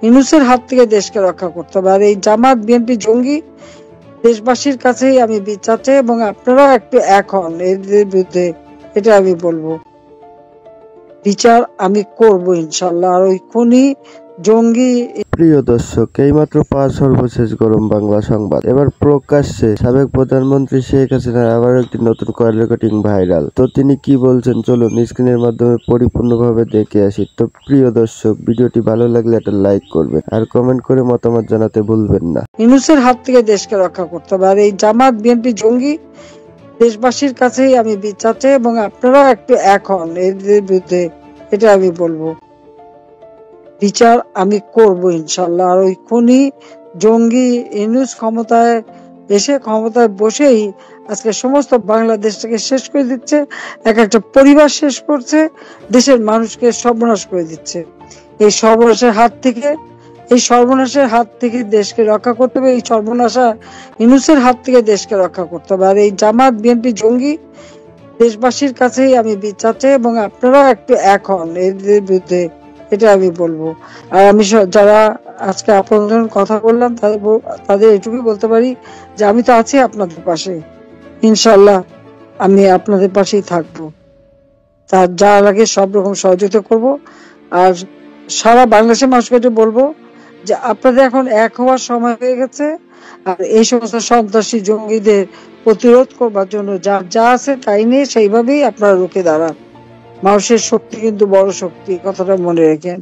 ইউনূসের হাত থেকে দেশকে রক্ষা করতে হবে। আর এই জামাত বিএনপি জঙ্গি দেশবাসীর কাছেই আমি বিচার চাই, এবং আপনারা একটু এক হন এদের বিরুদ্ধে, এটা আমি বলবো। বিচার আমি করব ইনশাল্লাহ। আর ওই খুনি জঙ্গি। প্রিয় দর্শক, এইমাত্র পাওয়া সর্বশেষ গরম বাংলা সংবাদ। এবার প্রকাশ্যে সাবেক প্রধানমন্ত্রী শেখ হাসিনার আবার একটি নতুন কল রেকর্ডিং ভাইরাল। তো তিনি কি বলছেন চলুন স্ক্রিনের মাধ্যমে পরিপূর্ণভাবে দেখে আসি। তো প্রিয় দর্শক, ভিডিওটি ভালো লাগলে একটা লাইক করবেন আর কমেন্ট করে মতামত জানাতে ভুলবেন না। ইউনূসের হাত থেকে দেশকে রক্ষা করতে হবে। আর এই জামাত বিএনপি জঙ্গি দেশবাসীর কাছেই আমি বিচার চাই, এবং আপনারা একটু এক হন এদের বিরুদ্ধে, এটা আমি বলবো। বিচার আমি করব ইনশাল্লাহ। আর ওই খুনি জঙ্গি ইউনূস ক্ষমতায় এসে ক্ষমতায় বসেই আজকে সমস্ত বাংলাদেশটাকে শেষ করে দিচ্ছে, এক একটা পরিবার শেষ করছে, দেশের মানুষকে সর্বনাশ করে দিচ্ছে। এই সর্বনাশের হাত থেকে দেশকে রক্ষা করতে হবে। এই সর্বনাশা ইউনূসের হাত থেকে দেশকে রক্ষা করতে হবে। আর এই জামাত বিএনপি জঙ্গি দেশবাসীর কাছেই আমি বিচার চাই, এবং আপনারা একটু এক হন এদের বিরুদ্ধে, এটা আমি বলবো। আর আমি যারা আজকে আপনাদের কথা বললাম তাদের এটুকুই বলতে পারি যে আমি তো আছি আপনাদের পাশে, ইনশাল্লাহ আমি আপনাদের পাশেই থাকবো। তার যা লাগে সব রকম সহযোগিতা করব। আর সারা বাংলাদেশের মানুষকে বলবো যে আপনাদের এখন এক হওয়ার সময় হয়ে গেছে। আর এই সমস্ত সন্ত্রাসী জঙ্গিদের প্রতিরোধ করবার জন্য যার যা আছে তাই নিয়ে সেইভাবেই আপনারা রুখে দাঁড়ান। মানুষের শক্তি কিন্তু বড় শক্তি, কথাটা মনে রেখেন।